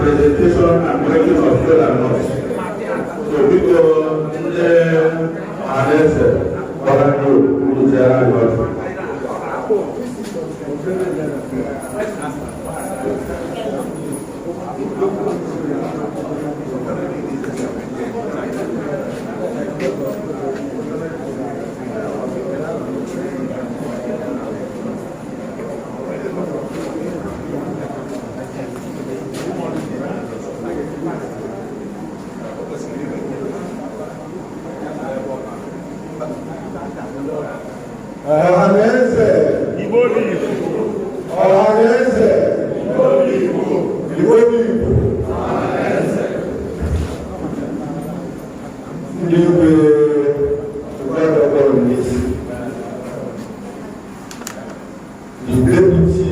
Presentation and breaking of faith and not. So we go Ohanaeze Ndigbo. Ohanaeze Ndigbo. Ohanaeze Ndigbo. The Deputy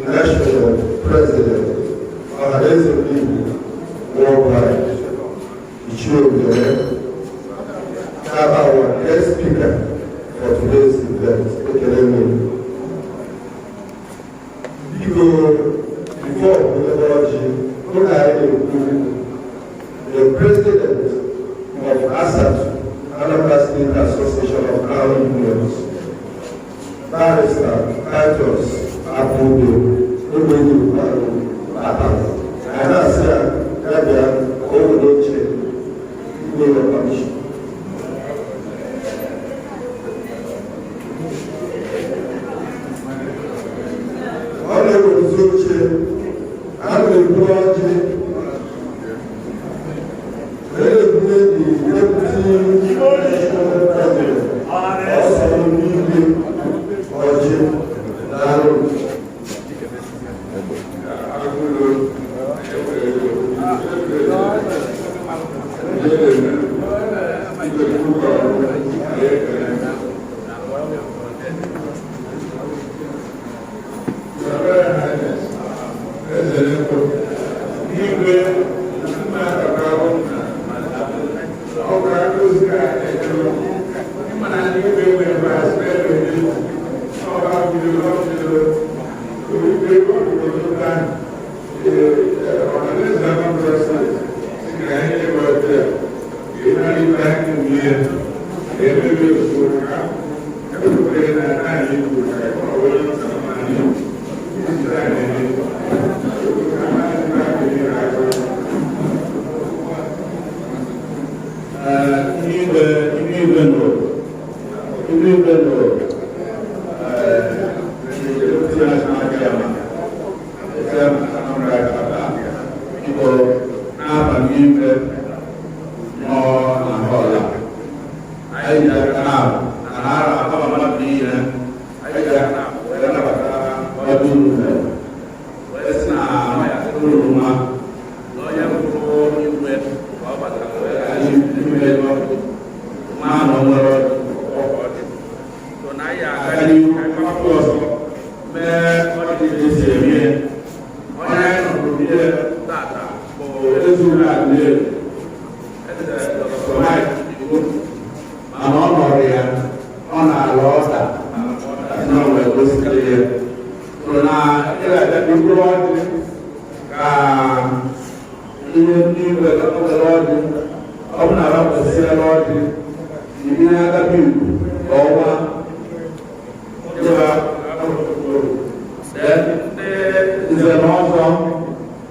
National President Ohanaeze Ndigbo worldwide, the children, our guest speaker for today's event, before the President of ASAT, Anambra State Association of Crown Unions, Barrister Titus Abudu, and I said, Gabriel, Owodoche, Commission.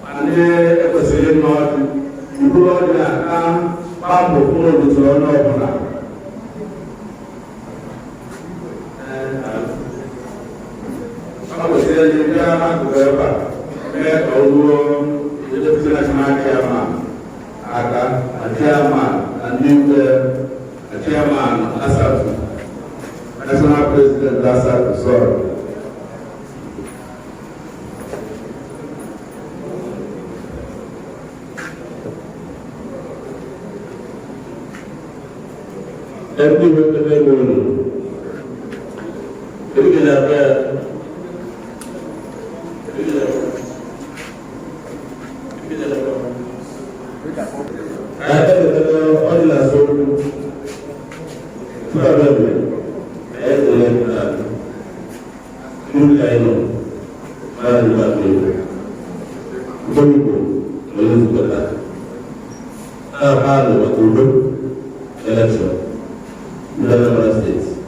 And ekwesịrị ịnọ ọdụ iburu ọdụ aka gbapụ mkpụrụ obodo ọnụ ọbụla ọ kwesịrị ndị akụkụ ebe a mee ka ọ ruo deputy national chairman aka na chairman na ndị chairman asatọ national president asatọ sorry. Every weekend morning, I election. Anambra State,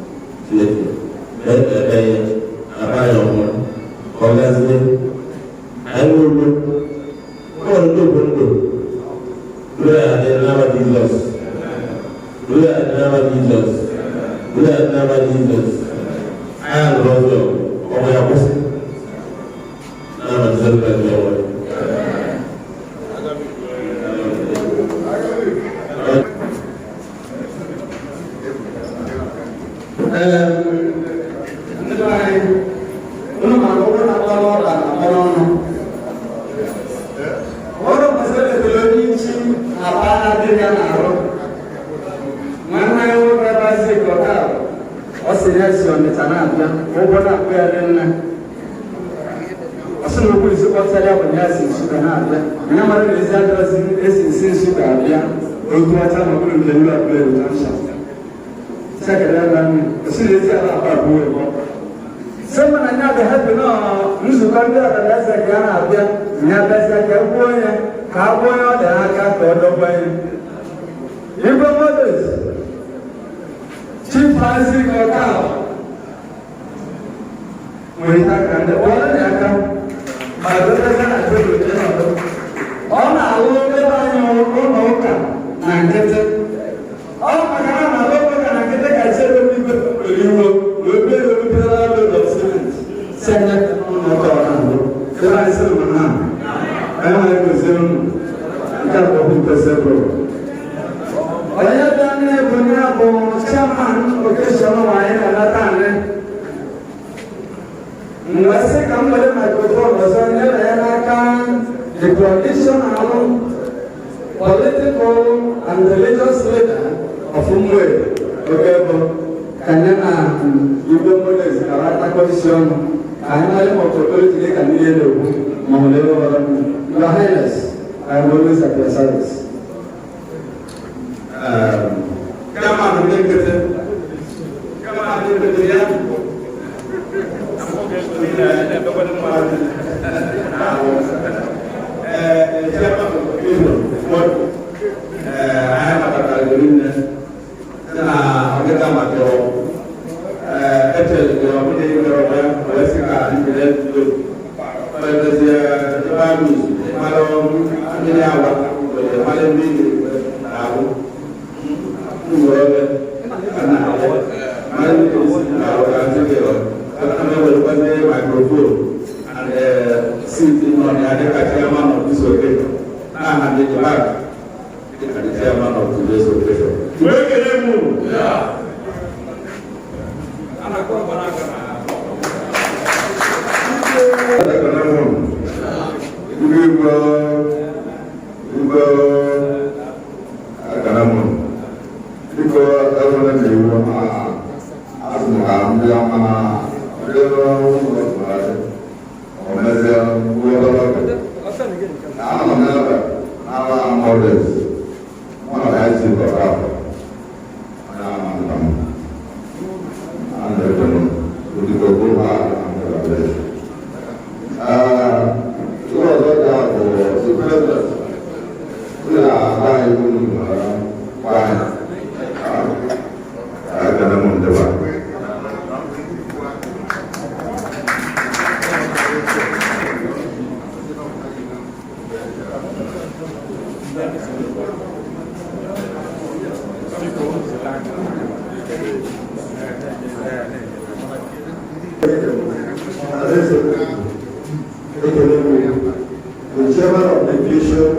The chairman of the nation,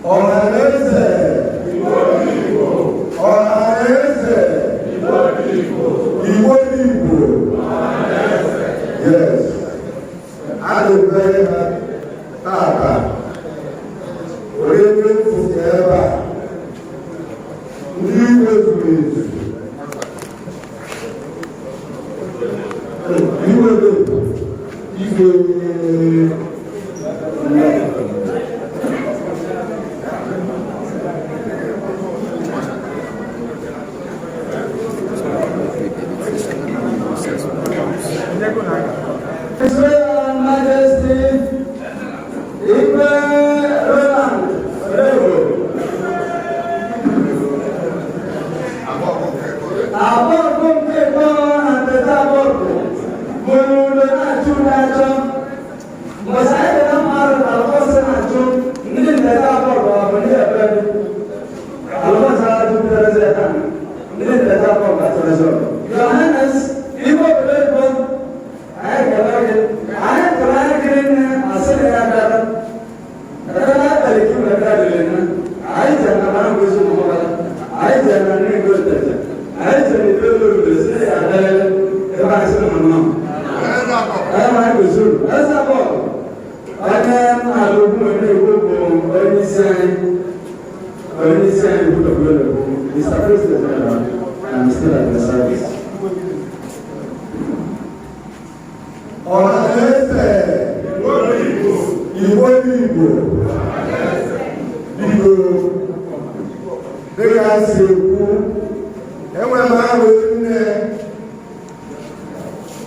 Ohanaeze Ndigbo, Ohanaeze Ndigbo, yes, I am very happy. We're grateful forever. Mr. President, I'm still at the service. Ohanaeze Ndigbo, dịka si ekwu, enwere m ahụ nne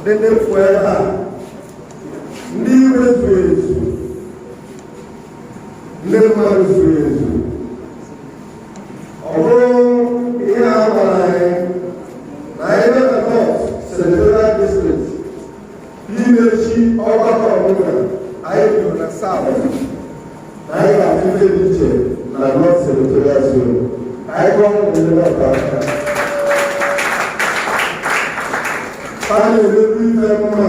dị n'efu ebe a, ndị iwe zuru ezu, ndị mmadụ zuru ezu. Ọ bụrụ ihe a gwara anyị na ebe na North Senatorial District imechi ọgbakọ ọbụla anyị bidoro na South na anyị ga-afụ ife dị iche na North Senatorial Zone. Anyị gụọ ndị North aka a na-emebu ife mma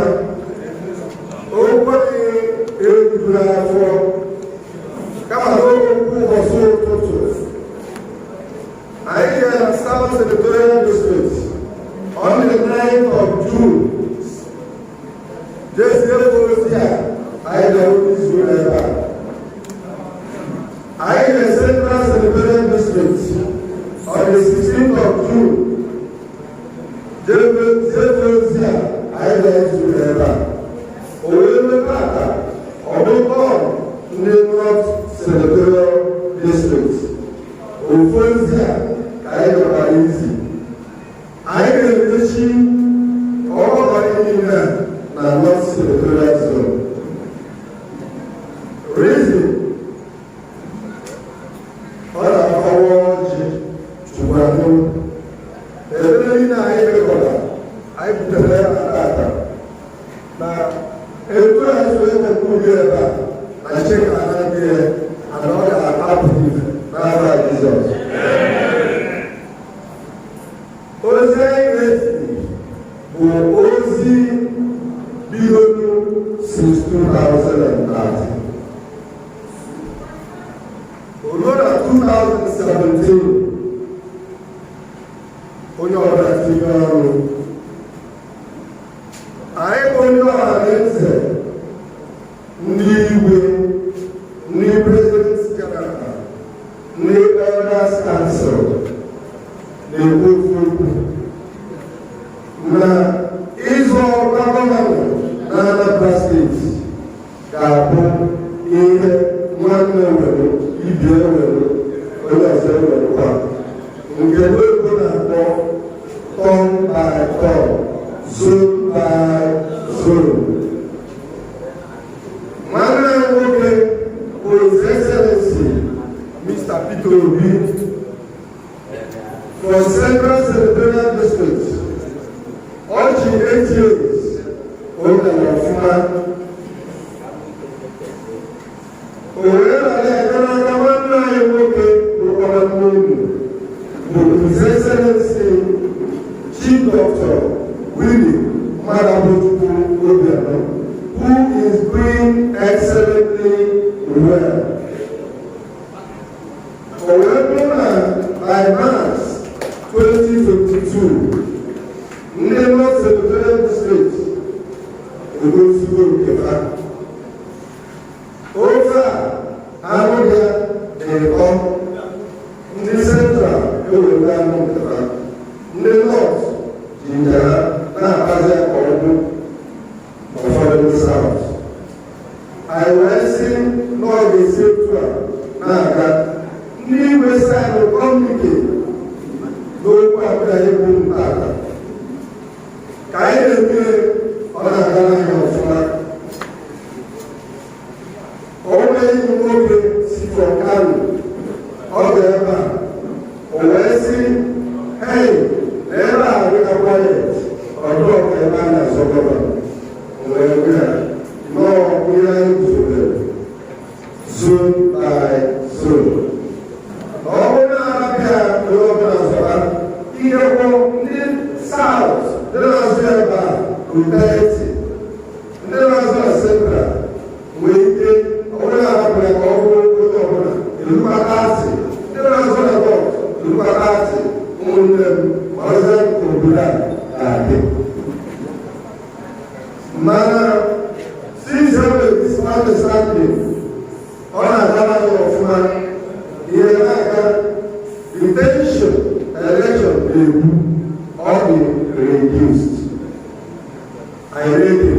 okwenye erujuru afọ kama na okwu ụbọchị ụtụtụ. I am South Senatorial District on the 9th of June. This year, I know this will ever. I am Central Senatorial District on the 16th of June. This year, I know this will ever. Ohanaeze Ndigbo, North Senatorial District. Ohanaeze I know easy. I can achieve all my inner and not Senatorial Zone. Reason all of our to Guano, the Lena I put the letter at that. Now, every time we put here, I check another year and all are happy. Now, Jesus. Since 2030. Although 2017, onye ọbụla tinye ọrụ, anyị bụ onye Ohanaeze Ndigbo, ndị President General, ndị Elders Council na-ekwu okwu na ịzọ gọvanọ na Anambra State ga-abụ ihe nwanne nwere ibe nwere onye ọzọ nwere kwa nke oyibo na-akpọ turn by turn, zone by zone. Nwanne nwoke bụ His Excellency Mr. Peter Obi for Central Senatorial District. All 8 years oge na ọfụma His Excellency Chief Doctor Willie Madabutuku, who is doing excellently well. However, by March 2022, Nemo Secretariat District goes to Keva. Over Amodia, they come in the central, in the north, in the Napaza Kobu, or the south. I was seeing Lord the Central, Naga, New West Side of Communicate, no Papa Tata. Kaide on a line of flag. Always moving from Kano, or the Eba, or Wesley, hey, never have we quiet, or drop a man as a governor. Where we are, no, we are into them, soon by soon. All the Arabia, the governors are here from the south, the Nazareba, to 30, the Nazareba Central, we did. Since this understanding on a level of man, the intention election will all be reduced. I read the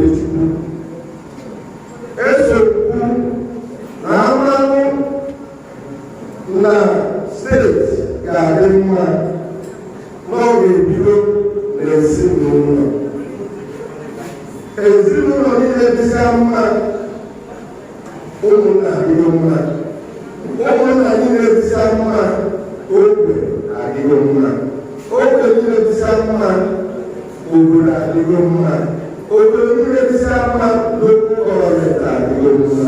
na state ga-adị mma n'oge bido n'ezinụlọ. Ezinụlọ niile dịsịa mma, ụmụnna adịgo mma. Ụmụnna niile dịsịa mma, ogbe adịgo mma. Ogbe niile dịsịa mma, obodo adịgo mma. Obodo niile dịsịa mma, lokal gọọmenti adịgo mma.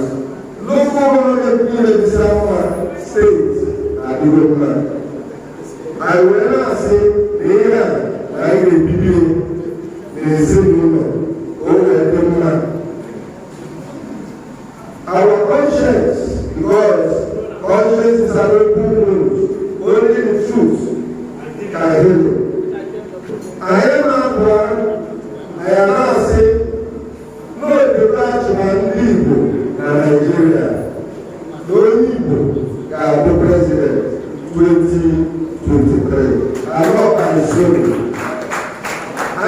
Lokal gọọmenti niile dịsịa mma, steeti adịgo mma. I will not say here I will be you n'ezinụlọ oge dị mma. Our conscience, because conscience is a good wound, only the truth can heal. I am not one, I am not saying, no, the branch of Ndigbo in Nigeria, no Igbo can be president 2023. I love my story. I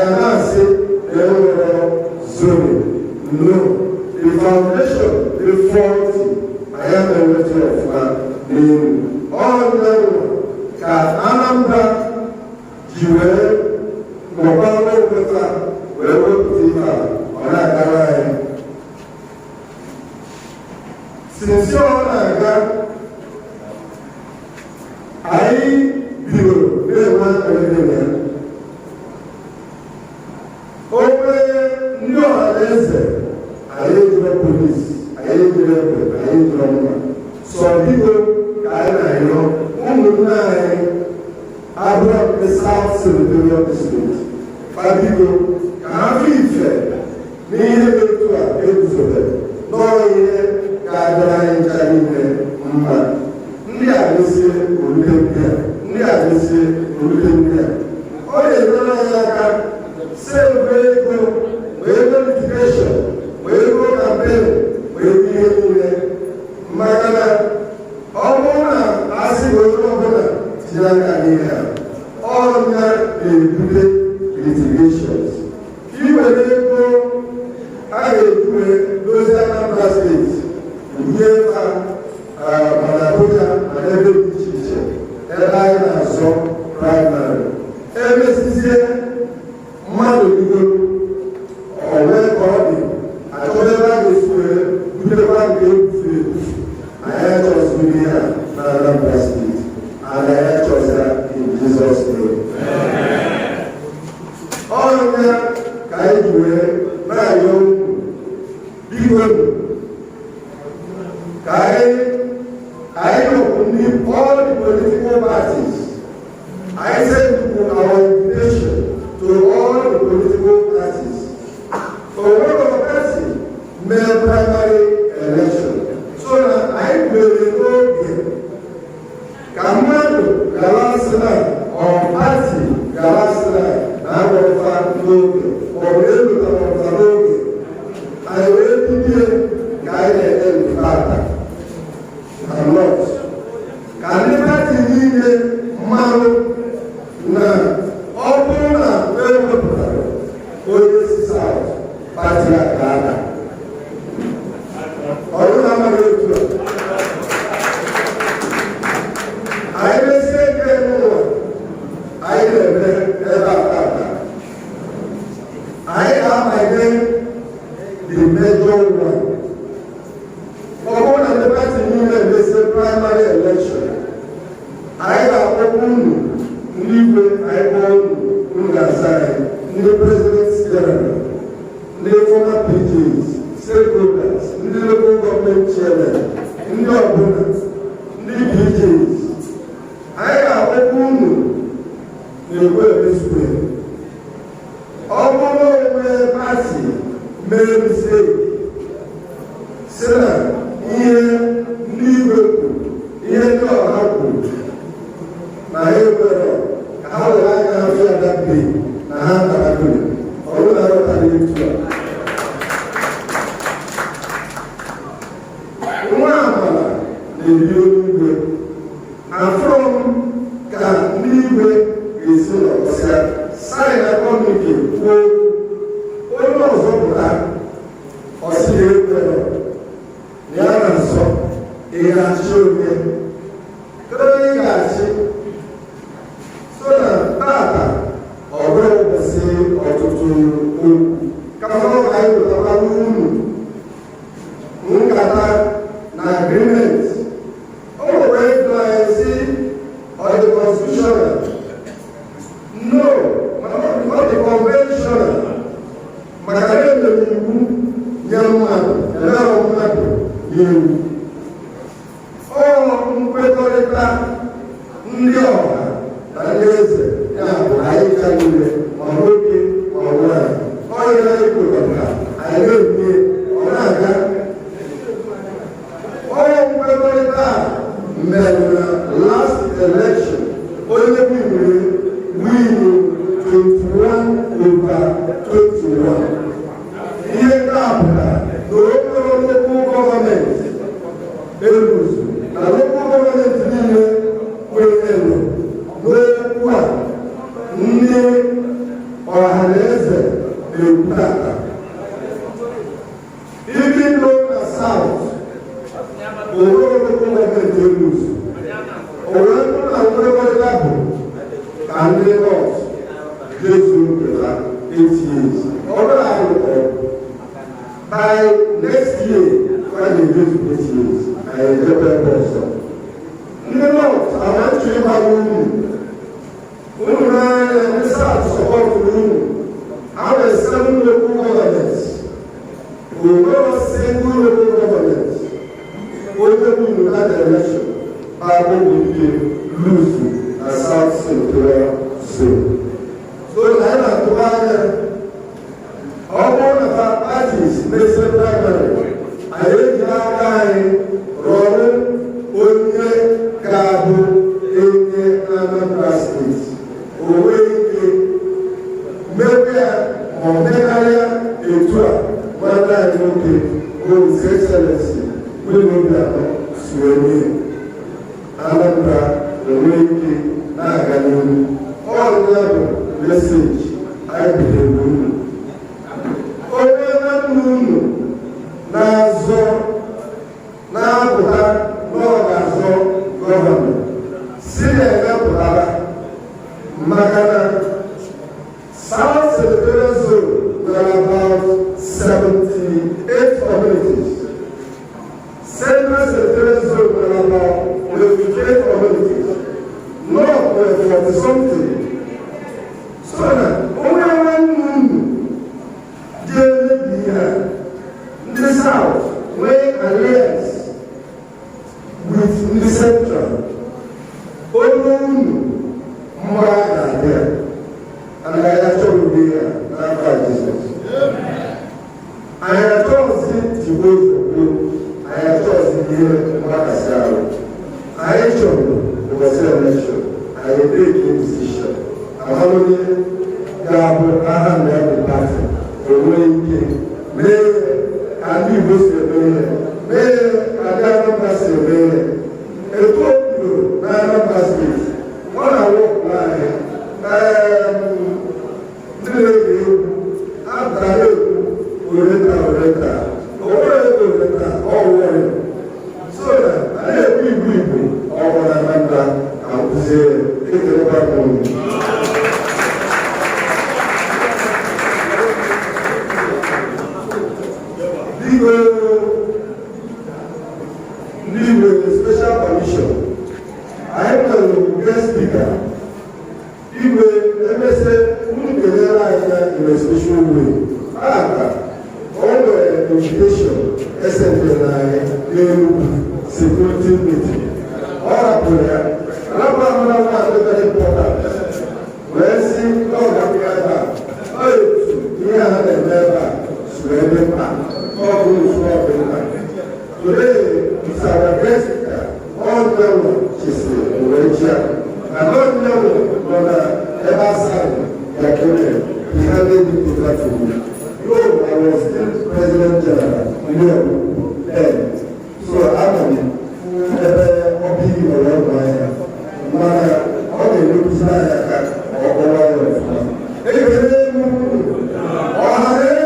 am not saying they were zoning. No, the foundation, the faulty, I am a letter of man. All them can Anambra, Jewel, Mobile, where we put on a line. Since you are I feel very much everything. Over no Ohanaeze, I hate the police, I hate the rebel, I hate the woman. Some people, I know, I brought the South Senatorial District. Five people, I feel fair. Me here to a episode. No here, guideline, Chinese, man. Ndị a na-esi olute ndị a, ndị a na-esi olute ndị a. Ọ na-enyere anyị aka save ego, wee ego litigation, wee ego campaign, wee ego ihe niile. Maka na ọ bụrụ na asị onye ọbụla tinye aka n'ihe a, ọ na-ebute litigations. Iwere ego a ga-ejiwe dozie Anambra steeti, nye mana Abuja na ebe dị iche iche ebe anyị na-azọ praịmarị. Emesizie mmadụ bido onwe ka ọ dị achọrọ ebe a ga-esi were butekwa nke ebufu ebufu. Anyị achọziri ya na Anambra steeti, and anyị achọzira in Jesus name. Ọrụ ya ka anyị ji wee na-ayọ biko open all the political parties. I send our invitation to all the political parties. For one of the parties, male primary election. So that I will know Kamado Galasana or party Galasana, now of that logo, or able of the logo. I will be guided and father. I'm not. Can the party need Malo na open na well or this out party like that? Or you have a little. I will say I I have my name the major one. The party union is a primary election. I have opened Ndigbo, I own Ungasai, the president's general, the former PGs, stakeholders, the local government chairman, the opponents, the PGs. I have opened the way this way. Although the party made a mistake, Senate, here, Ndigbo, here, no happen. Now, how will I have that day? Now, how can I do it? Or will I not have it to her? And from Ndigbo is sign a communique for almost all that. Or see the answer, he has shown me. So that Tata or Brother say or to come on, I will have a room. Mungata na agreement. Oh, wait, do I see or the constitution? No, not the convention. Macarena, young man, you. Oh, Mpetorita, Ndio. Anaweza ya haikaliwe maroke mawana oya ikutoka aiwe onaga oya mpetorita mena last election only we 21/21 here kabla the local government eluzu na local government niile kwelo Ndị Ohanaeze Ndigbo. Even though the South, local government lose. And they lost. Jesus 8 years. By next year, when they use 8 years, I enjoy also. I want to have a room. And the South support the room. I have 7 local governments. We will single local governments. We will do that election. I will be losing a South Central soon. So I have to buy all of our parties, make a primary. I hate that guy, Robin, Onye, Gabu, Enge, Anambra State. His Excellency, we will be able to Anambra, the Wiki, Nagani, all the message I believe. Nazo, Nabuha, Nogazo, government. Syria, Magana, South Secretariat Zone, there are about 78 communities. Central Secretariat Zone, there are about 58 communities. North, there are 40 something. So that only one daily here in the South, where alliance, anyị achọghịzi jiwe ozugbo anyị achọghịzi ihe mgbakasị ahụ anyị chọrọ ụbọchị elekshọn anyị take decision amalụnye ga-abụ aha na-abụ pati enwe ike mee ka ndị Igbo si eme ihe mee ka ndị Anambra si eme ihe etu o bidoro na Anambra steeti ọ na-awụpụla anyị ndị na-ege egwu apụtara egwu oreta onwere ego oreta ọwụwere so na a na-ekwu Igbo ọgwụ na Anambra ka nkụzie ekerekwa n'ụlọ ndị Igbo special commission anyị nwere guest speaker Igwe emese unu kelere anyị na in a special way aka o nwere invitation esendere anyị n'Enugu security meeting ọ rapụrụ ya rapụ amara mmadụ very important wee si n'ọgapụ ya ebe a ọ etu ihe ha na-eme ebe a suru ebe mkpa ọ bụ usoro ọdịmkpa today is our guest speaker all level chisiri wee ji ya na all level nọ na ebe asaghị ya kere ihe na-ebi platform yo I was still president general then so ana m ebe ọbị ọrụ ọrụ anya mana ọ ga-emekwuzi anya ka ọ kọwa ya ọfụma ekele ọhaneze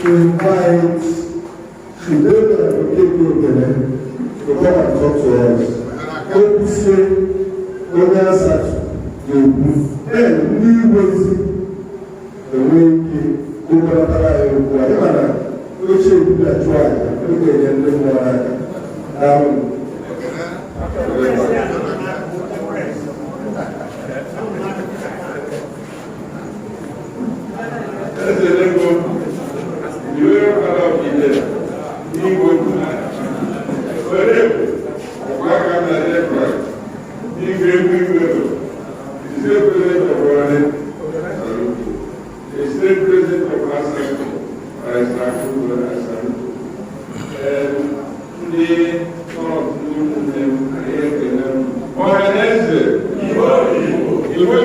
to invite Chidera to come and talk to us. Okwusie onye asatọ ga-ekwu ndị Igbo ezi enwe ike gụkọtara ya okwu anyị mana oche ebube achụ aja oge enye ndị mmụọ aka n'ahụ Ohanaeze Ndigbo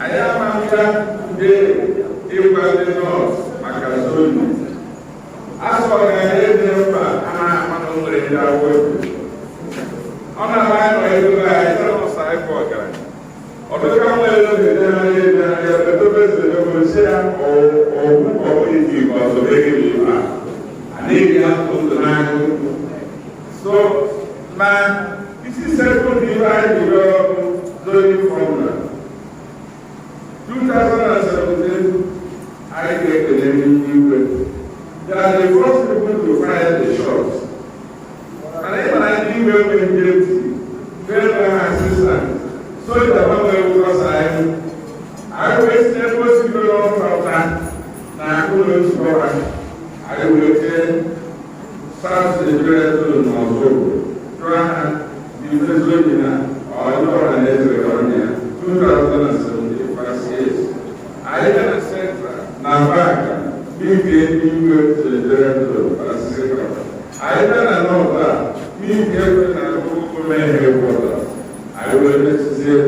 anyị amaka ndị ịgwa ndị nọọsụ maka zonu asọrọ ya ede mba a na-ama na o nwere ndị awụ egwu ọ na-ama anyị nọ ego anyị nọọsụ anyị bụ ọgaranya ọdụka nwere oge dị anya ede anya edobe ezere osi ya ọgwụ iji igwe ọzọ egiri ibe a adịghị ya ụzọ n'anya so ma isi sekụl ibe anyị jiri ọrụ zoning formula 2017 I get the name Igwe. They are the first people to fire the shots. And even I think we will get very assistant. So that one way because I wasted most people on from that. Now I couldn't score. I will get start the prayer to Nozo. Try the president or Ohanaeze Ndigbo 2017 first years. I even said that being Igwe to the director as secretary. I even know that being given a local headquarters. I will say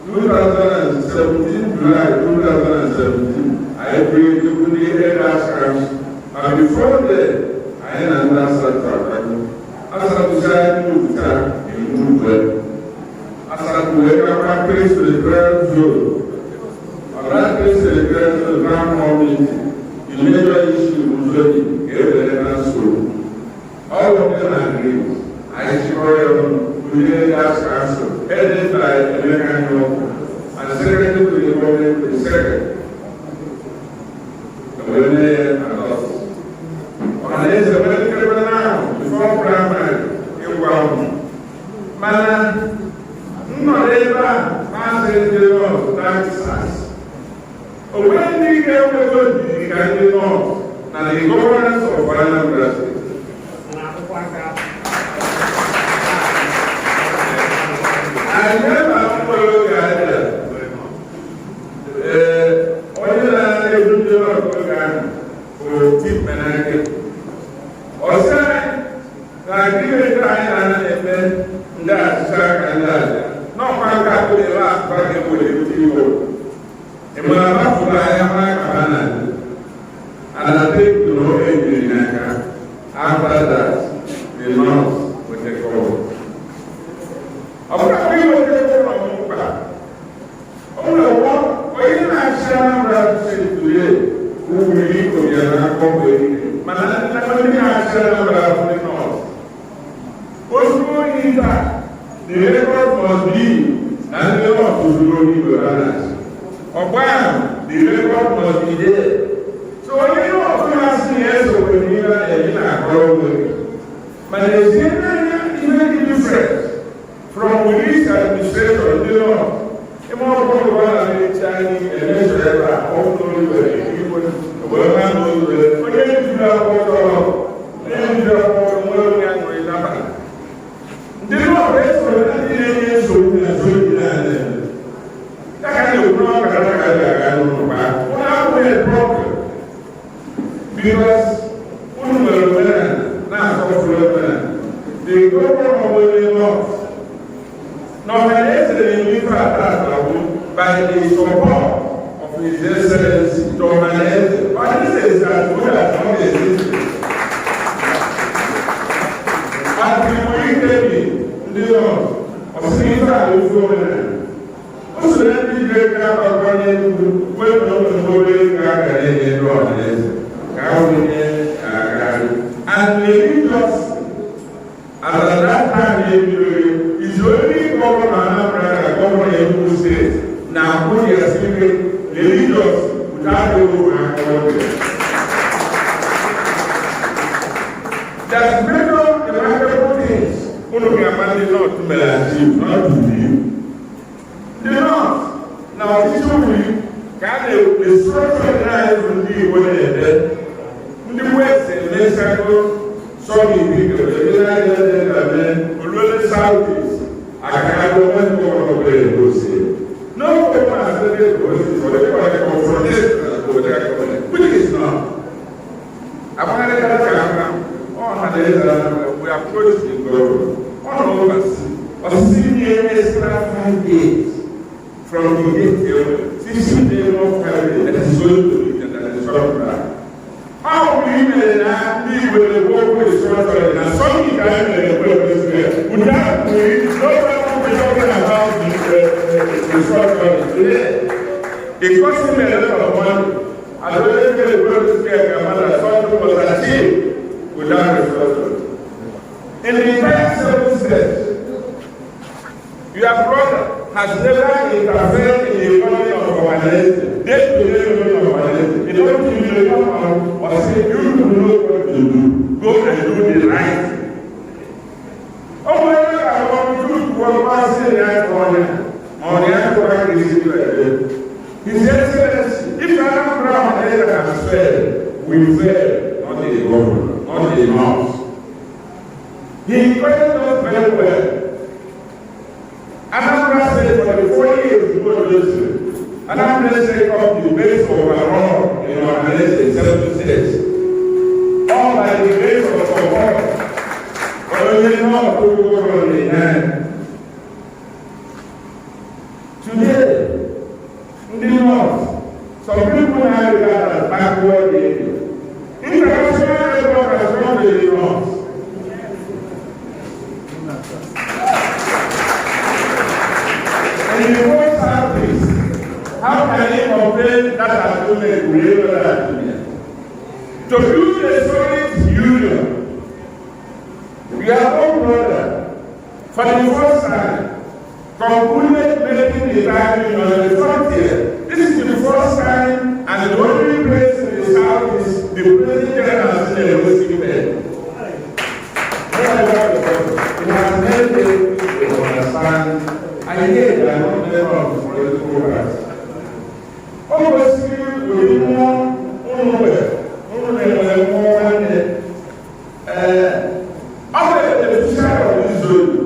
2017, July 2017, I agreed to put the head as council. And before that, I had another secretary. As I decided to start in Mugwe. As I wake up, I place to the grand zone. That place the grand zone, ground community. The major issue usually is the school. All of them agree. I swear on the last council. headed by American York and secretary to the government is secretary. The women and us. Ohanaeze Ndigbo now, before primary, in Guam. Mana, no labor, passing the law, taxes. When we get to the north, now the governance of Anambra State. I never follow the idea. Only I do not for tip and I get. Or say, I give it time and then that's and that. No one can put the last back with the people. And when I'm not for I am like and I take to know anything after that, the north will take over. Of course, we will take over Anambra. Only one, when you have Anambra State today, who will lead to the other company, but I don't have Anambra from the north. What's going in that? The record must be, and the north will go into others. Or the record must be there. So when you know what I'm asking, yes, when you are in a problem, but there's even difference from this administration, you know, the more people are Chinese and Israel, all those people, the women, but then you have the law is for that, so that kind of problem. Because the government of the north, not by the support of His Excellency, Ohanaeze, but this is as good as not existing. And we the north of Sintra and Government. Also, let me break down our running well known to the and religious, at that time, is only government Anambra and government Enugu State. Now, who is speaking religious without the That's major remarkable things. Who look at money not to Melanie, not to you. The north. Now, this will can the structure lies from the way in the west and Mexico, some people, the southeast, I can't go and go over there. No one has said it for the confrontation, which is not. I want to we approach the government all over a senior extra 5 days from the gate 15 days of 5 days that is going to be that is not. How will you live with the work with the structure and some time in the purpose there? Without me, nobody will be talking about the structure today. It costs him a lot of money. I don't think the purpose there something was achieved without the structure. In the entire 7 steps, your brother has never interfered in the economy of Ohanaeze. Day-to-day economy of Ohanaeze. They don't give you the power or say you know what to do. Go and do the right thing. Oh, my God, I want to do what was in the right corner. On the other corner, is it like that? His Excellency, if Anambra Ohanaeze has failed, we fail, not the government, not the north. He questioned us very well. Anambra State for the 4 years before the election, Anambra State of the base overall in Ohanaeze in 7 states. All by the grace of support, but only not to go on the hand. Today, in the north, some people have regarded as backward area. International effort has come to the north. And in the most southeast, how can you complain that has been a great idea? To build a solid union, we are all brothers. For the first time, concluded making the diving on the frontier. This is the first time, and the only place in the south is the President General in the Western bed. It has made it to understand, and yet they are not member of the political party. Obviously, we know after the decision of this zone,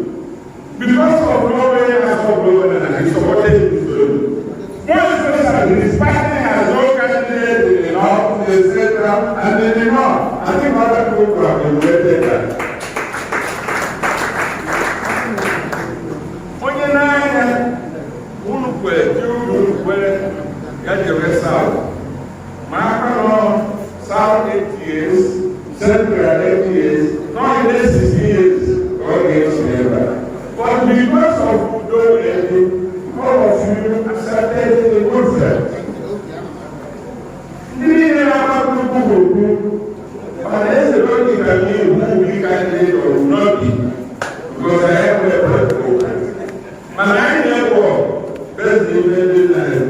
because of Norway has not blown and he supported this zone. More especially, his party has no candidate in the north, in the central, and in the north. I think other people have been waiting that. South 8 years, Central 8 years, not in the 16 years, all years never. But because of Udo, all of you accepted the good friend. Unless the Lord can be who we candidate or will not be, because I have a political candidate. My neighbor, best defended life,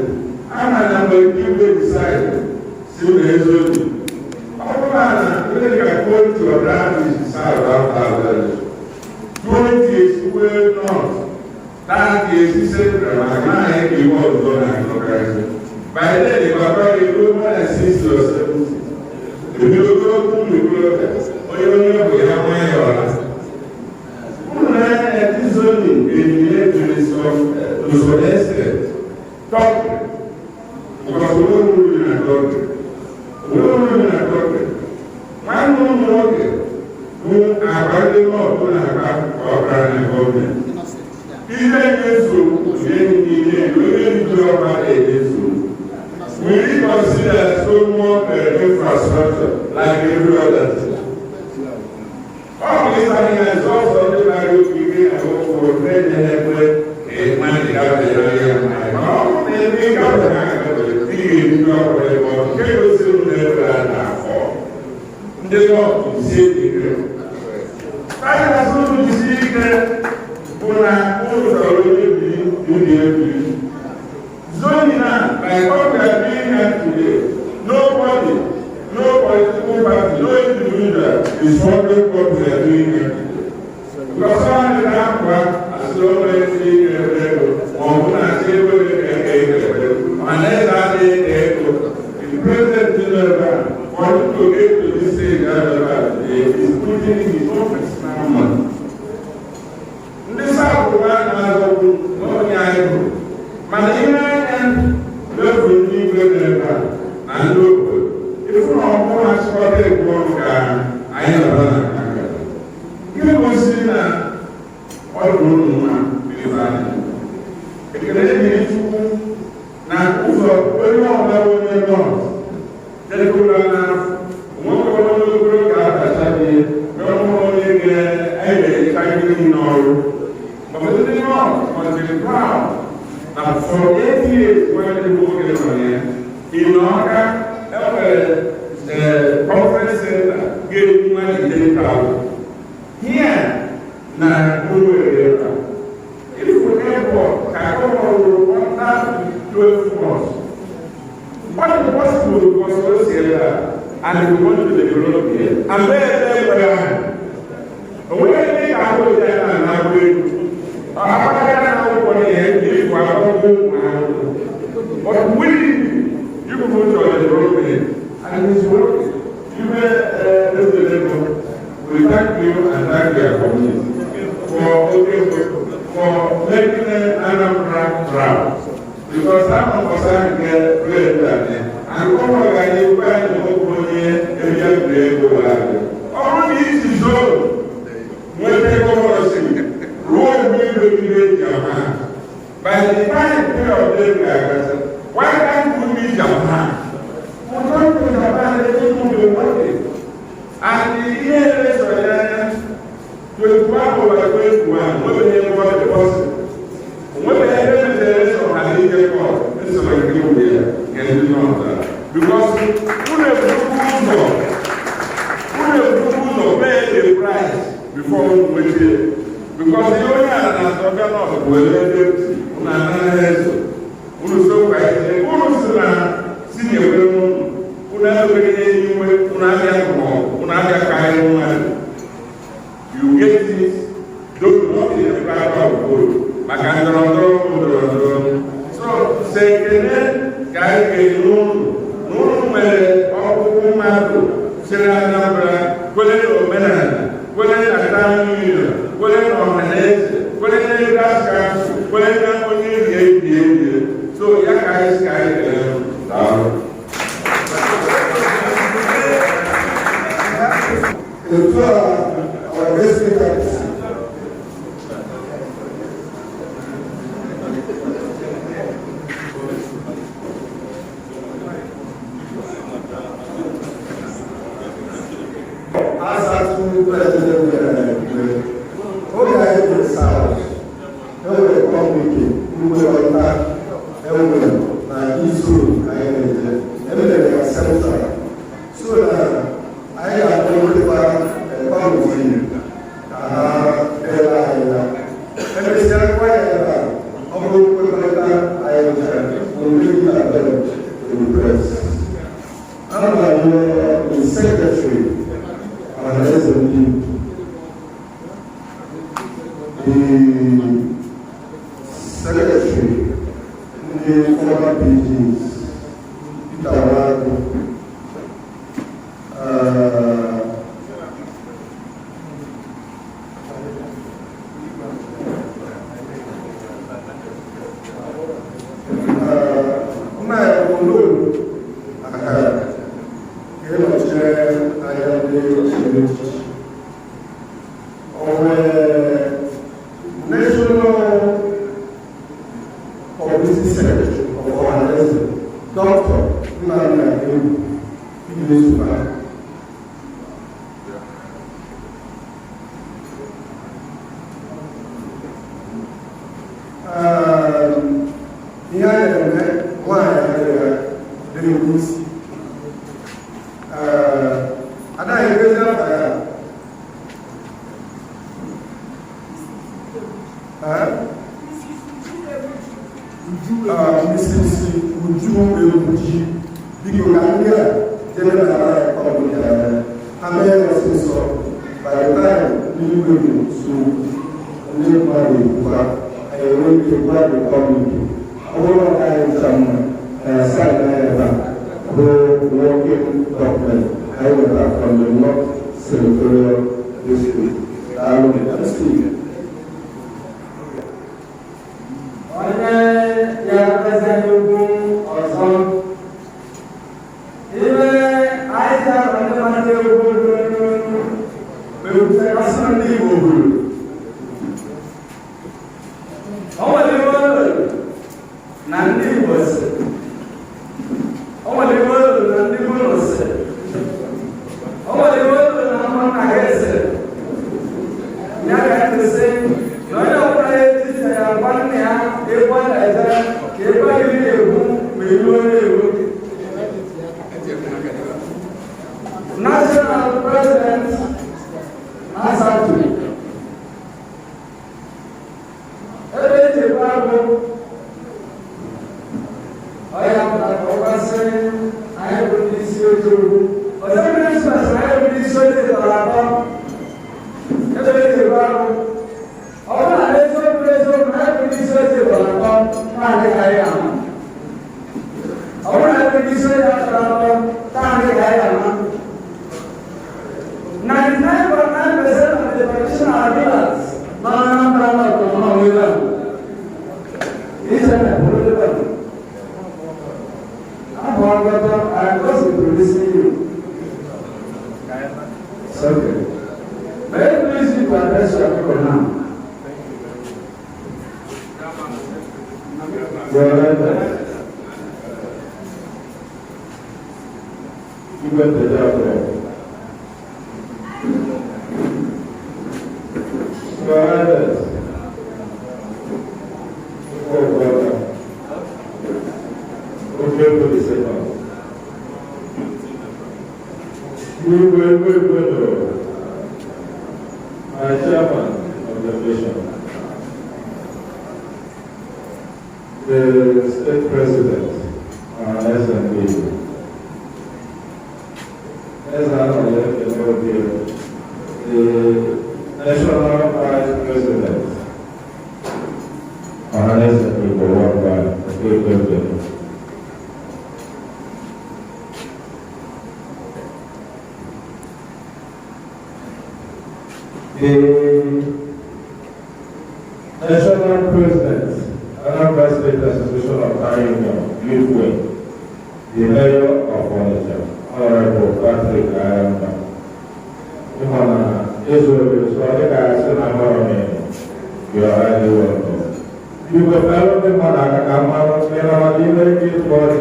I'm a number two decide, still there is only. When I go to a brand is south 20 years well north, that is central, my mind is all done and not. By then, if I buy a room and 60 or 70, if you go to the club, or you know, we have my order. This only eliminate to some extent. Talk, because we don't move in a doctor. We don't move in a doctor. One don't know it. Who are very more who are back or brand government. Even we reconsider so more infrastructure like every other thing. All this is also the value we get for trade and a money out there. No, they got the hand of the thing, but they still never for. They want to see the I have also received for our own Zonina, like what we are doing here today, nobody, no political party, no individual is wondering what we are doing here today. Because some of the Anambra, as always saying, unless I say, the President General wanted to get to this stage, is putting in his office now. This is how we are now. Manina and level and local. If you know much for the work, I am you consider all room be it can be now when you are not, then go down. One of the no more but the north must be proud. And for 8 years, when the book is on here, in Oka, the conference center gave money 10,000. Here, now, if we airport, can go over 1,012 months. What is possible was also here, and we want to develop here. And where we are going there and now we but we, you can go to the development and it's working. You we thank you and thank your community for making Anambra proud. Because some of us are great and come on, you find the whole every day. All these is all. When they go to see. By the time they are there, why can't we meet Japan? We don't go to Japan, they don't do the work. And the year is 21 over 21, when they have the person. When they have the rest of Ohanaeze Ndigbo, this is what we do here, and do not that. Because who have pay the price before we wait here. Because the only talking of well, you get this, those not in the crack of gold. So, second, guy, no matter all matter, Anambra, Ohanaeze, Ohanaeze, so your guys down. Our guest speakers. As our President Ohanaeze in the South, every community, we will attack everyone, like Israel, everything is central. So that I have to deliver the secretary, Ohanaeze Ndigbo, the secretary, the former PGs, from the North Senatorial District. National President Asatu. My chairman of the nation. the state president, Ohanaeze Ndigbo. As I know, the national vice president, Ohanaeze Ndigbo, worldwide, the state president. The national president, Anambra State Association of Higher Union, Youth Wing, the mayor of Onitsha, Honorable Patrick Anambra. Israel, so I think I said I'm on you are highly welcome. You go follow the monarch, I'm on the body.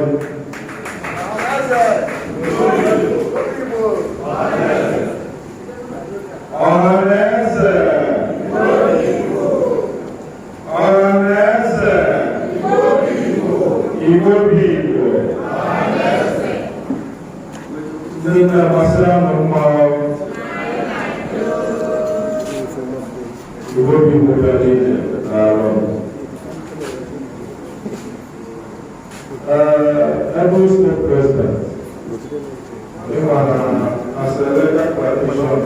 Ohanaeze Igbo people. Nina Masano Mao. Igbo people believe Ebu State President. As a legal politician,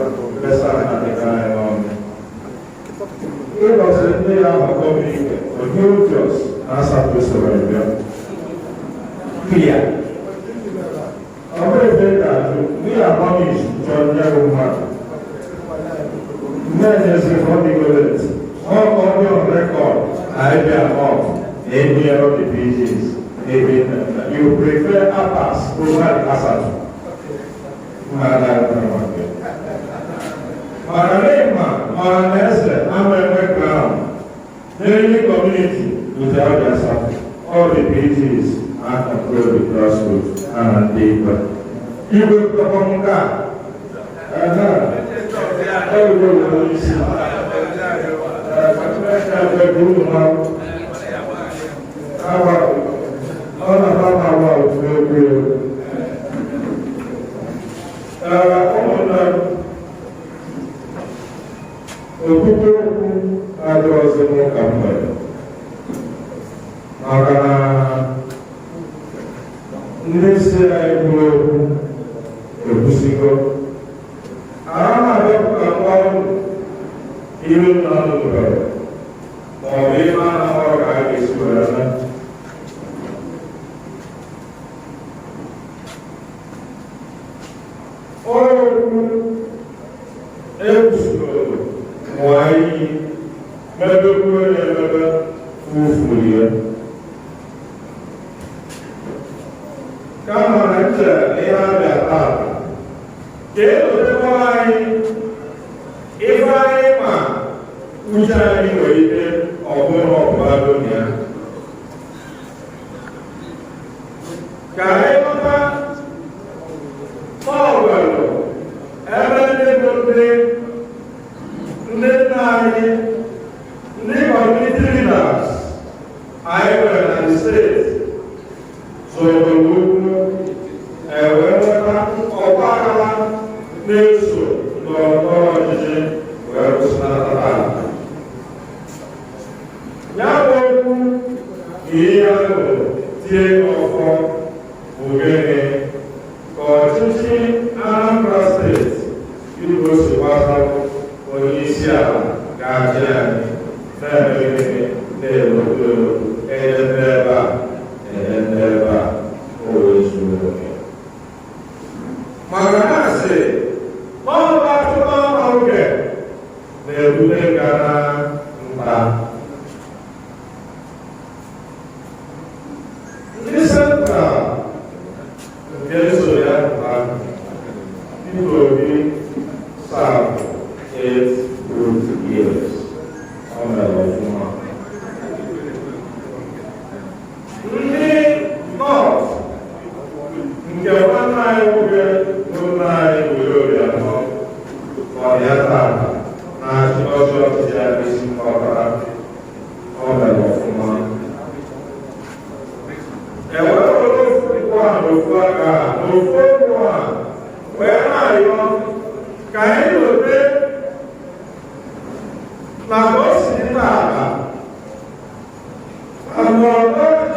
it was a day of communication, a huge answer to surrender. Clear. I'm very glad that we are punished for the woman. Men is before the government. All copy on record, I be above, any of the pages. You prefer Abbas over Assad. Ohanaeze, I'm a background. Any community without their support, all the pages and control the grassroots and the you will perform that. Everybody see. Anambra State, University Agora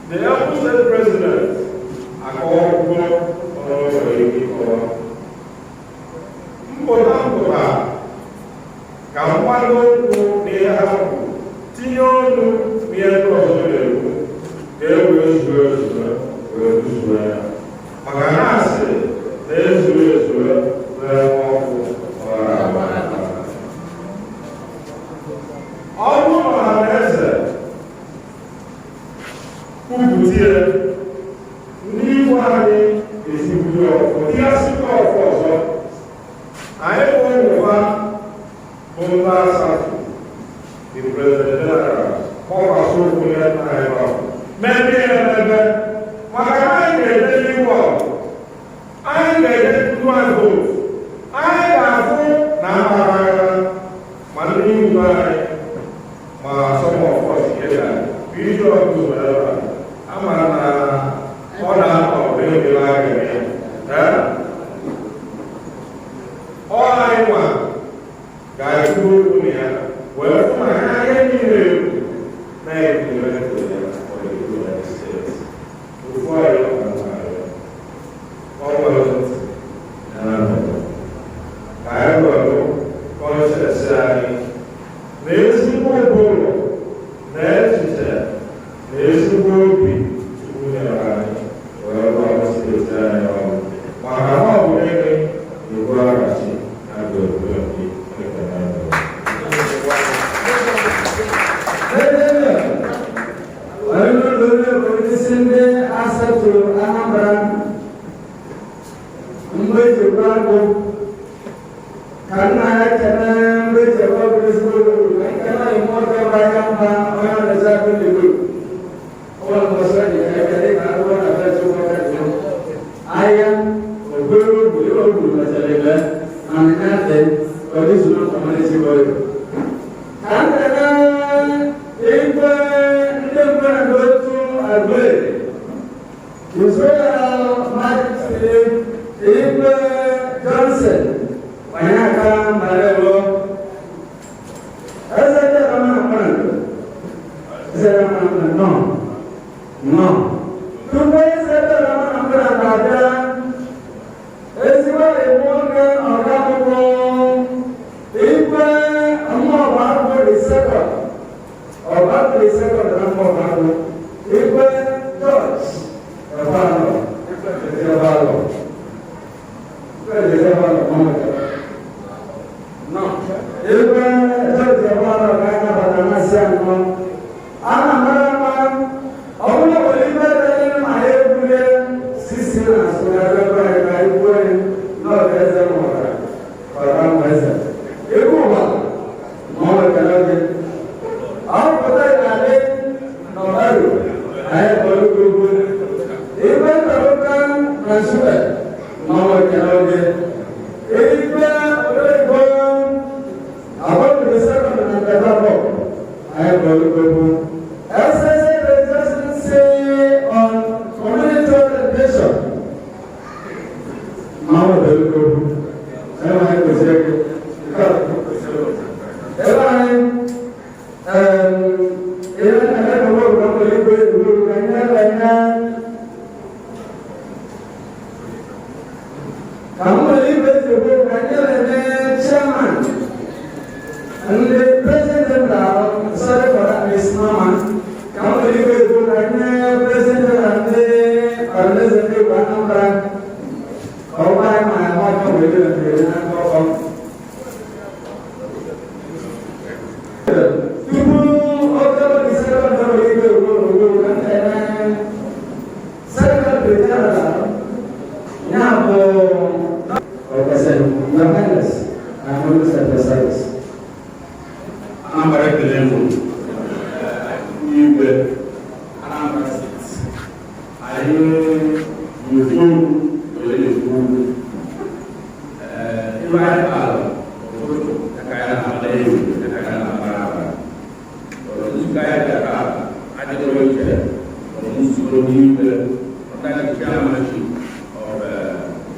The opposite president,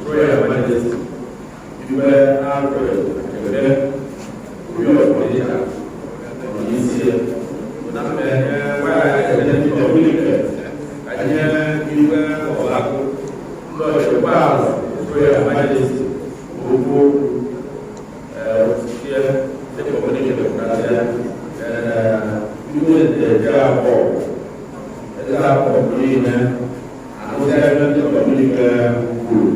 Royal Majesty, you were our Hanya iwe ọ̀làkú lọ́ọ̀ṣẹ̀ báàlù lórí àmájèsì gbogbo òṣìṣẹ́ lẹ́kọ̀ọ́ ní ìdẹ̀kọ̀kàtẹ́ ìlú ẹ̀jẹ̀ àpọ̀ lórí iná àwọn tí a yẹ lọ́jọ́ ní ìfẹ́ kúrò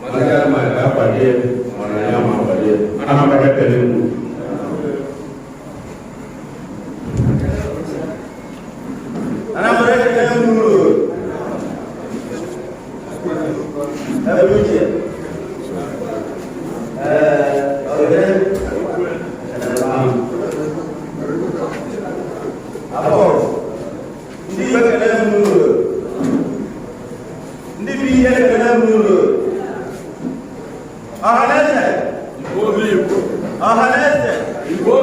mọ́tàkì àmà ìgbà pàdé ọ̀nà ìyá máa pàdé Anambra tẹ̀lé kúrò. Anambra tẹ̀lé kúrò. Every Ohanaeze Ndigbo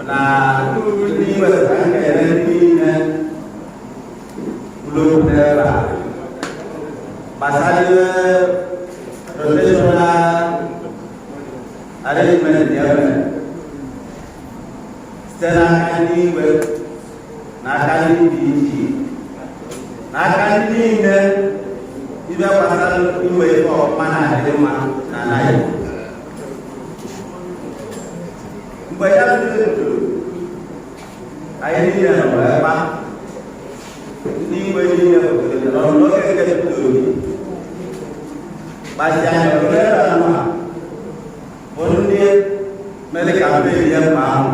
na ni wasa ngene belum era pasal profesional arrangement dia setelah kali nakali biji nakali ini iba pasal iwe ko mana de ma nanai bayar itu air dia apa ni bagi dia kalau lo ke itu baca berapa lama pun dia mereka ambil dia paham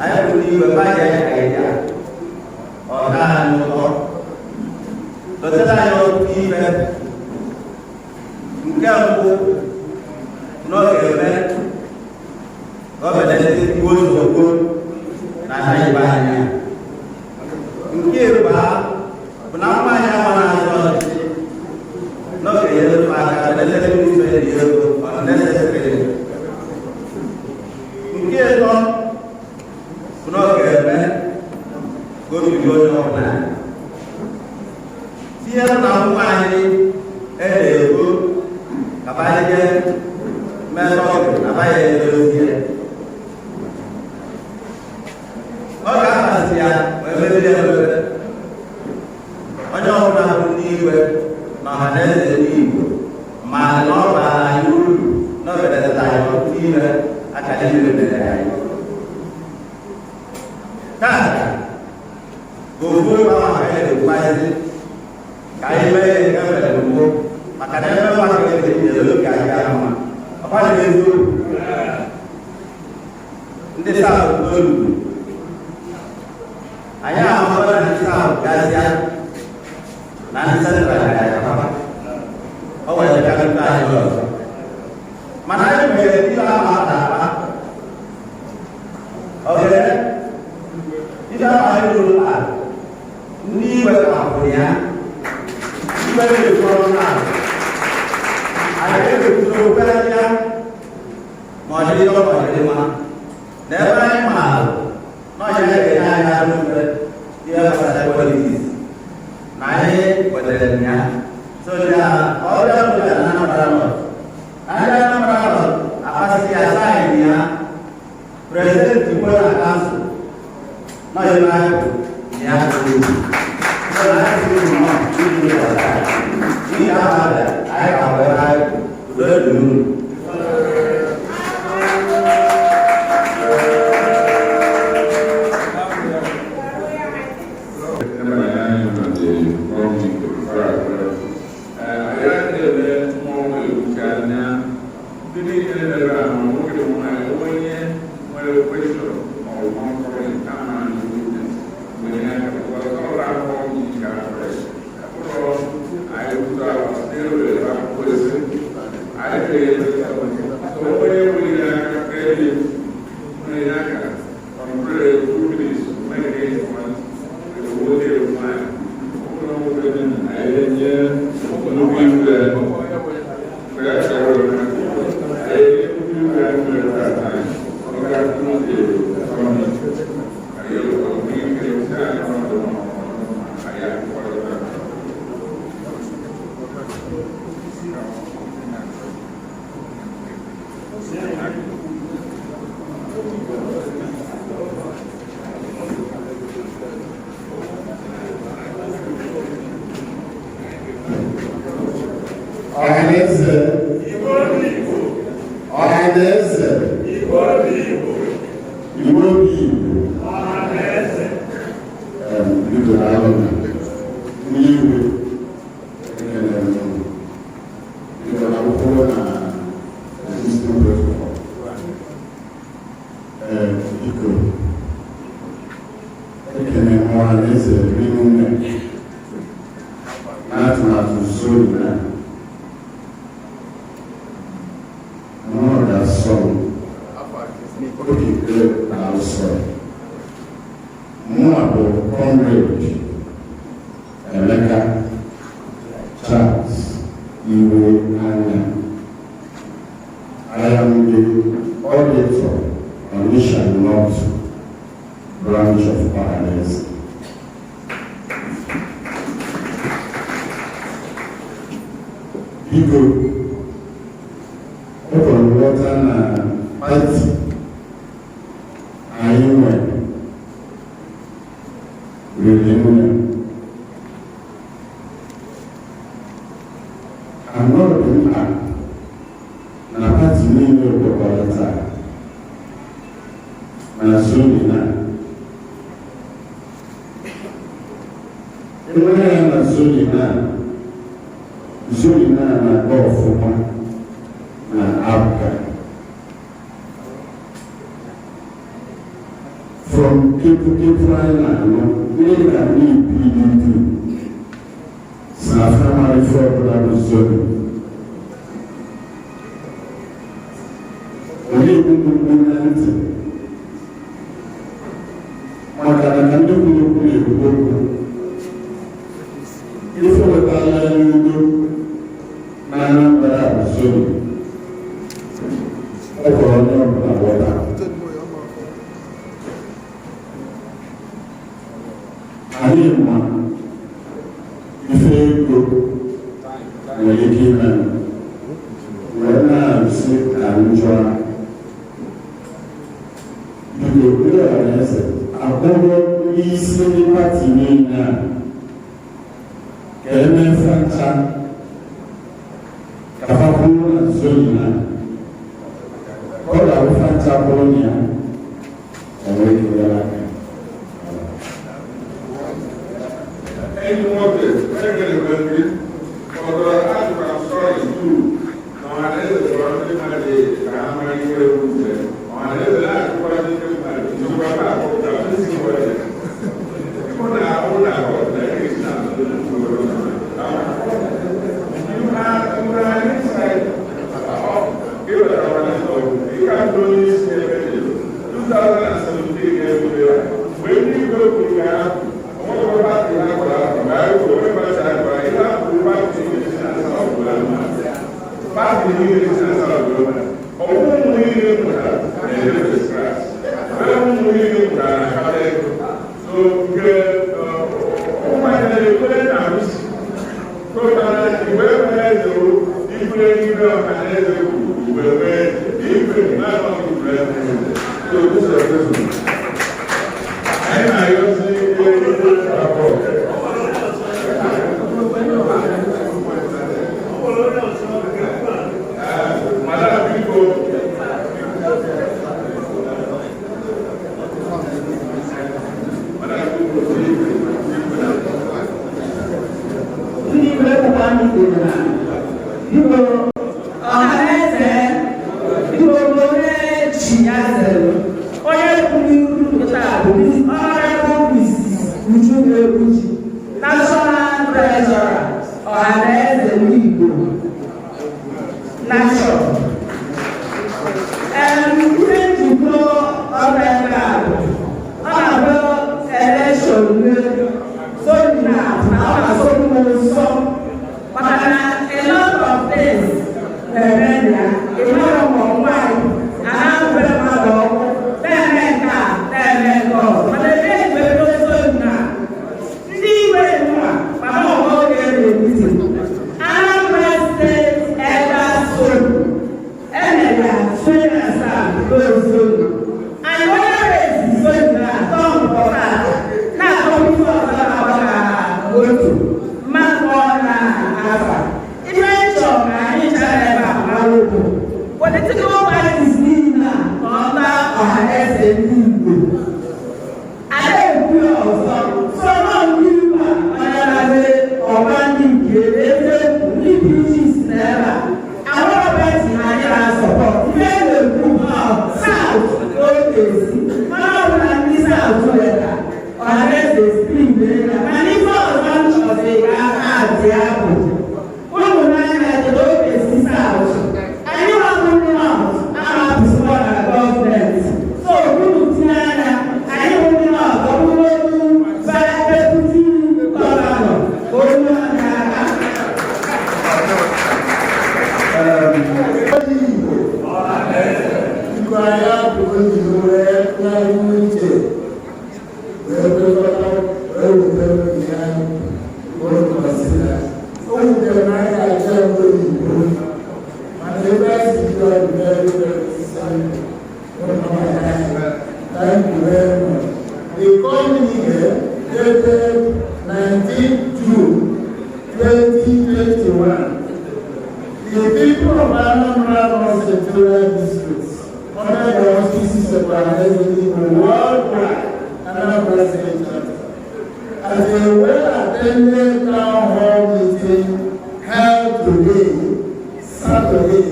ayat ini baca ayat orang itu setelah yang tiba, kamu nak kerana, kau berada di bawah nanti banyak. Mungkin bah, penamanya mana sahaja, nak kerana pakai ada lebih dia, ada sesuatu. Mungkin tu, nak kerana, kau berjuang apa? Dia tahu ini, itu, apa aja, mereka apa itu dia. Orang apa sih ya, mereka orang orang ini Ohanaeze Ndigbo, malah bayu, nak berada di sini, akan diberitahu. Kan, guru apa itu pasti. Kaya may kaya mo makanya pa kaya dito kaya ama apa itu hindi sa dulu aya apa na sa gasya nanti sa kaya apa oh ya jangan tayo mana may tidak apa oke tidak ada dulu ini berapa Ibadah corona, ada beberapa yang masih ada di mana. Dapat mahal, masih ada dia pada politis. Naik badannya, sudah orang sudah Anambra, apa siasa ini ya? Presiden juga langsung, naik ya ini ada, ayah sudah dulu. Ohanaeze Ndigbo. Ohanaeze Ndigbo. Ohanaeze. Biko na alụ n'iwe biko na akwụkwọ na existing protocol. Biko ekene Ohanaeze n'ime n'atụmatụ zoro na ọnọdụ asọ oge ikpere na alụsọ mụnwa bụ comrade Emeka Charles Iwe Anya. I am the auditor on Mission North branch of Ohanaeze. Biko ụkọrọ nghọta na pati anyị nwere rere nne anọdụ mkpa na pati niile kwekọrịta na zoni na enwere ya na zoni na-aga ọfụma na Abga. From Cape Island, we can need PDP. South Africa for the zone. Only the movement. Makana kandu kule. If we are na Anambra zone. Anyị ma ife ego nwere ike ime wee na-arụsi na njọ biko ndị Ohanaeze akpọrọ isi ndị pati niile a ka eme francha ka ha kwuru na zoni na ọ ga-abụ francha bụrụ na ya enwere ike ya aka. Anyone that regularly for the African story too. Now, I know the one that I did, I'm going to go there. I know the last one that I did, you were back over there. This is what it is. You have inside. You can do this every day. 2017, when you go to the National Treasurer Ohanaeze Ndigbo, National. Even to know Anambra, election, so now so but a lot of things, a lot of wine, and but the day we go so now. See where you are, but I'm not going to Anambra State Elder Zone, and they are famous those zones. And whether it's zone that come for that, not coming for ọzọ sọrọ ndị mba ọnyarazi ọba ndị nke eze ndị pgs n'ebe a awọrọbeti na anyị na-asọpọ ihe na-ekwu saut otezi mana ọ bụ na ndị saut weta Ohanaeze spring na mana ife ọzọ nchọzi aka adị apụ ụmụ n'anya dị otezi saut anyị ọbụ ndị nọt amapụsịkwa na gọọmenti so unu tinye anya anyị bụ ndị nọt ọ bụrụ otu bara deputi gọvanọ onye ọnya aka Thank you very much. The communique dated 19 June 2021. The people of Anambra North Central District, under the auspices of Ohanaeze Ndigbo worldwide, Anambra State Chapter, as a well-attended town hall meeting held today, Saturday,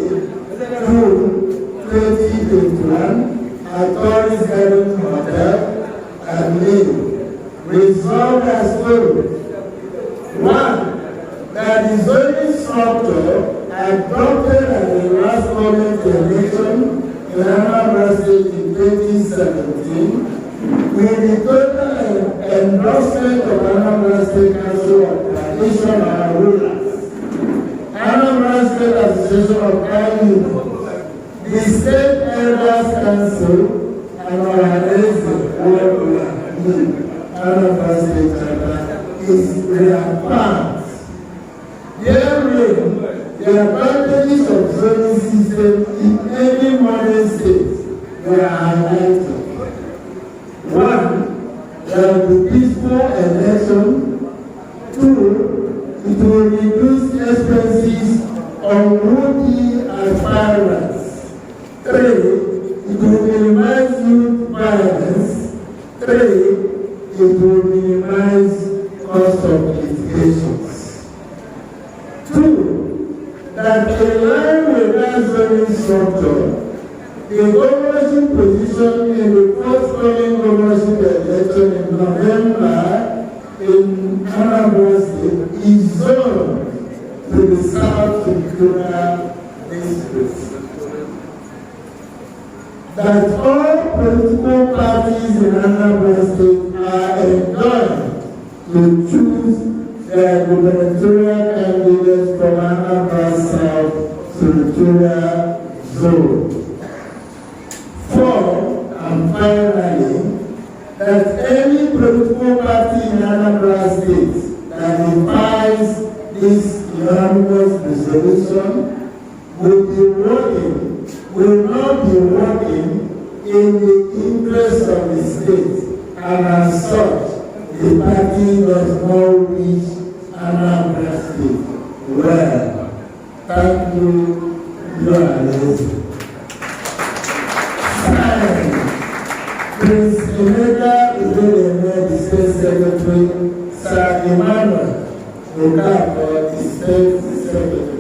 June 2021, at Tourist Garden Hotel, and resolved as follows. 1. That the zoning structure adopted at the last government election in Anambra State in 2017, with the total endorsement of Anambra State Council of Traditional Rulers, Anambra State Association of Youth, the State Elders Council, and Ohanaeze Anambra State Chapter is reaffirmed. Herein, the advantages of zoning system in any modern state were highlighted. 1. There will be peaceful election. 2. It will reduce expenses on would-be aspirants. 3. It will minimize youth violence. 3. It will minimize cost of litigations. 2. That in line with that zoning structure, the governorship position in the forthcoming governorship election in November in Anambra State is zoned to the South Victoria District. That all political parties in Anambra State are enjoined to choose their gubernatorial candidates from Anambra South Territorial Zone. 4. And finally, that any political party in Anambra State that defies this unanimous resolution will not be working in the interest of the state, and as such, the party does not reach Anambra State. Well, thank you, Ohanaeze. Signed, Prince Emeka Udodeme, the State Secretary, Sir Emmanuel Okafor, the State Secretary.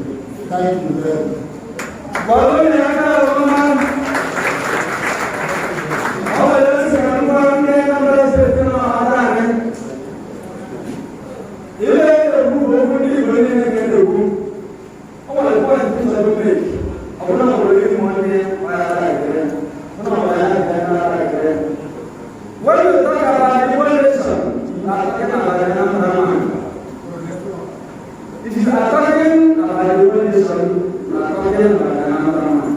Thank you very much. It is attacking our revolution, attacking our Anambra.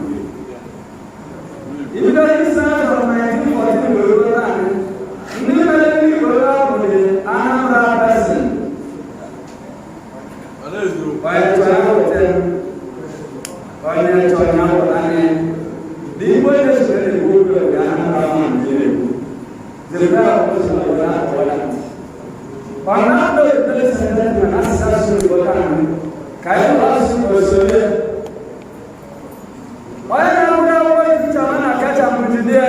If there is signs of 1914 Bologna, immediately Bologna with the Anambra person. By the time of them, by the time of them, the English is very good with the Anambra man. The prayer was not that. But now the place and then the answers to the time, Kayan was persuaded. Why are we going to catch up with the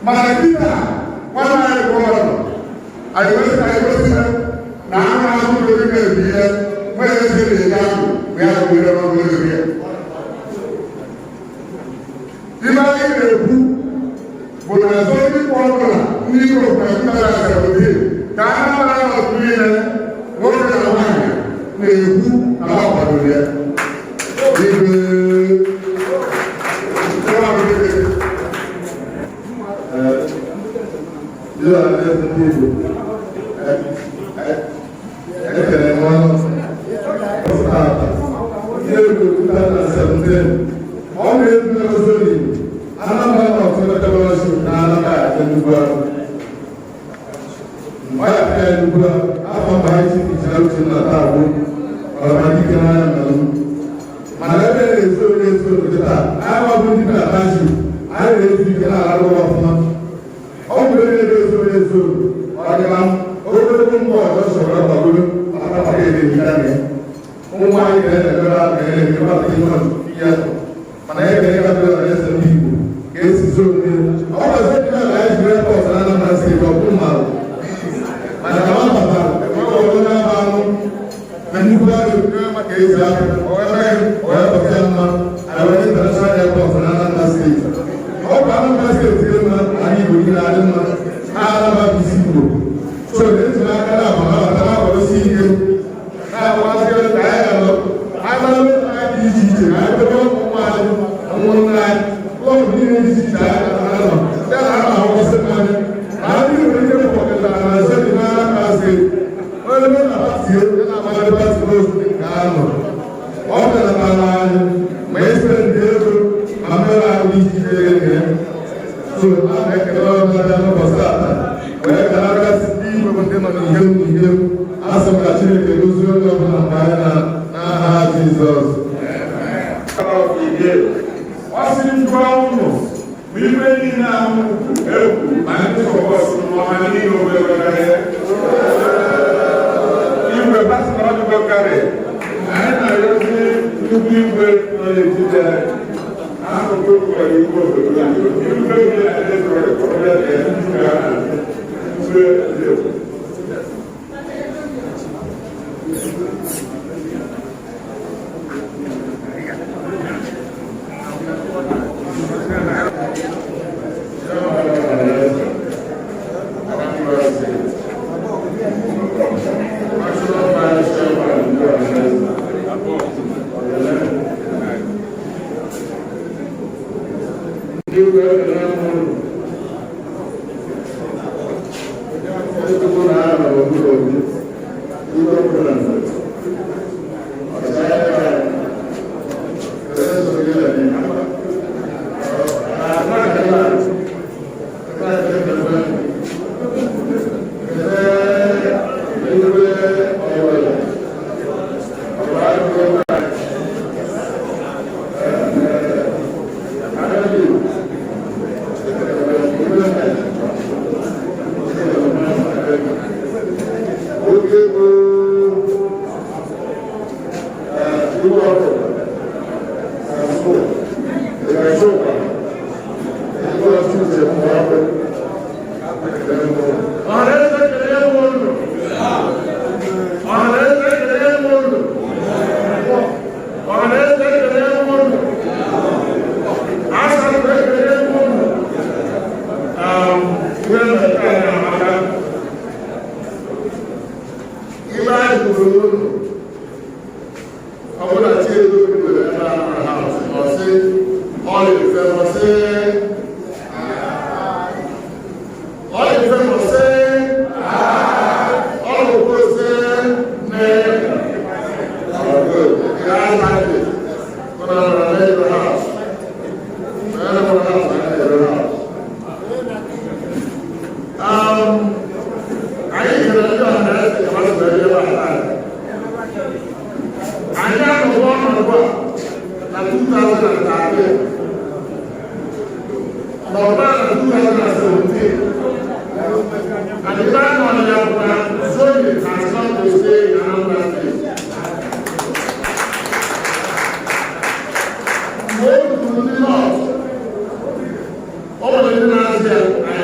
Manakita, one eye water. I was now I'm going to be here. Where is it down? We have to be around here. If I get a book, but I saw the formula, Negro can be Anambra of Green, what is the one? The book about here. You are the people. All the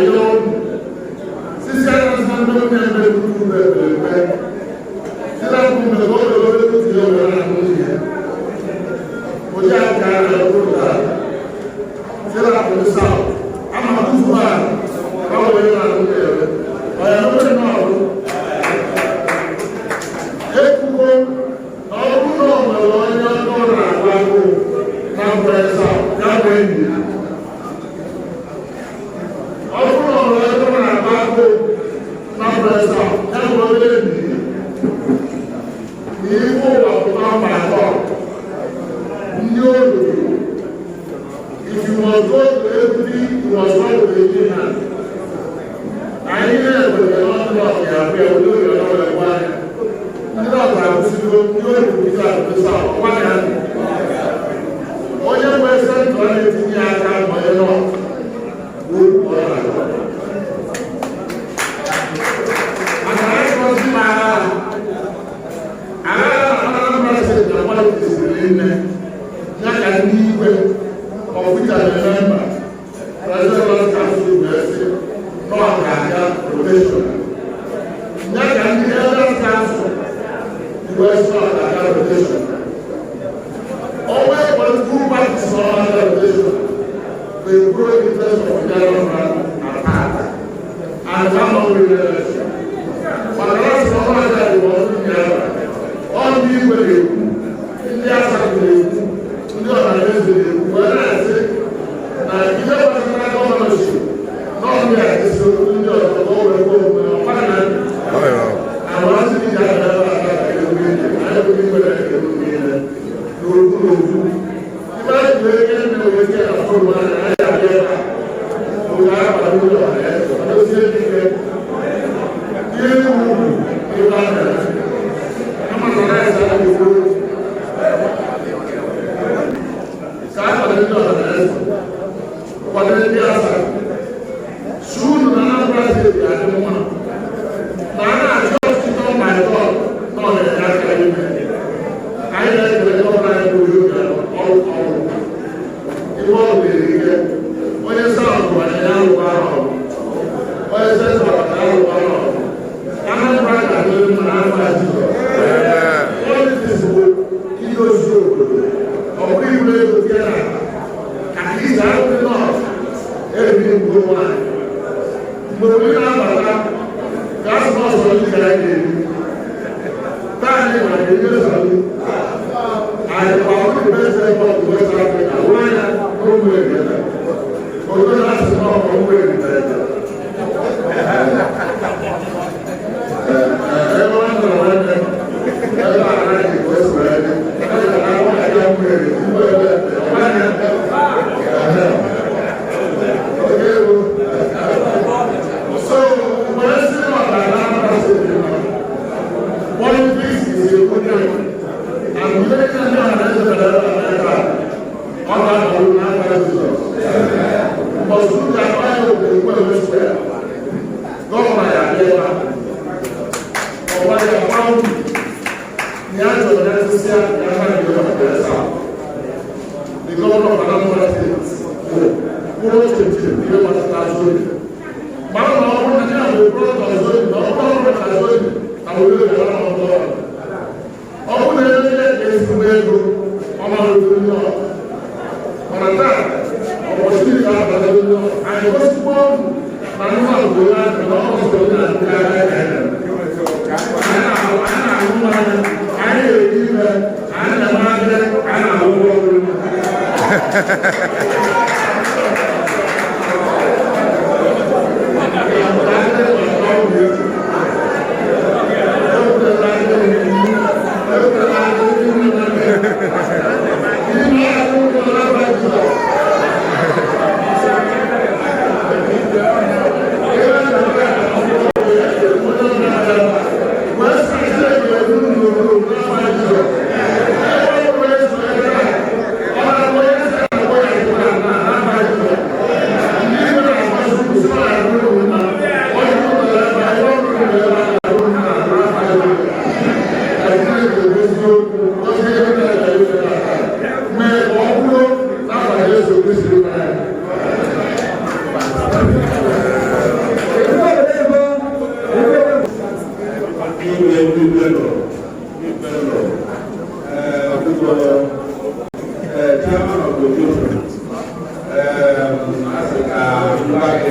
Nubaki,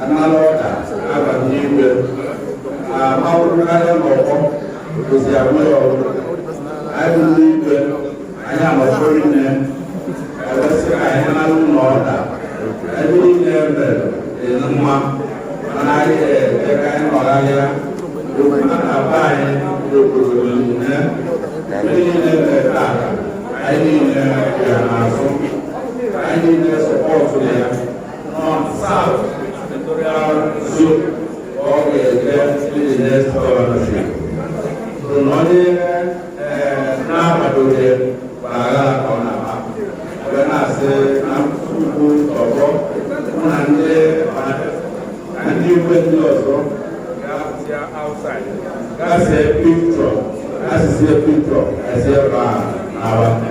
another order, have a new Mauro Loko, because they are well. I believe I am a foreigner. I was I am an order. I believe that in the month, and I can order. You cannot buy the I need support for them on South Equatorial Soup or the next ownership. So, not now, I do it, but I when I say I'm good or and you went also outside. That's a picture. That's a picture. I say, our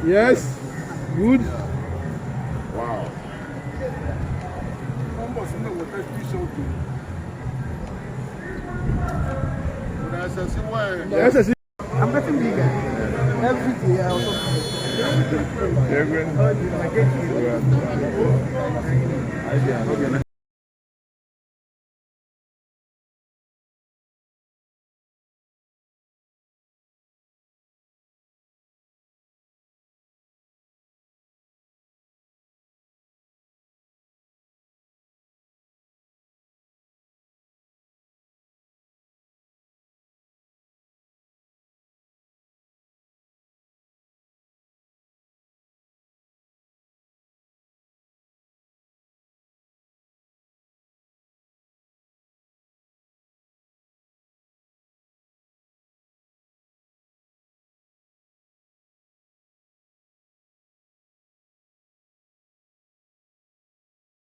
Yes, good. Wow. Yes, I'm getting bigger. Every day I also.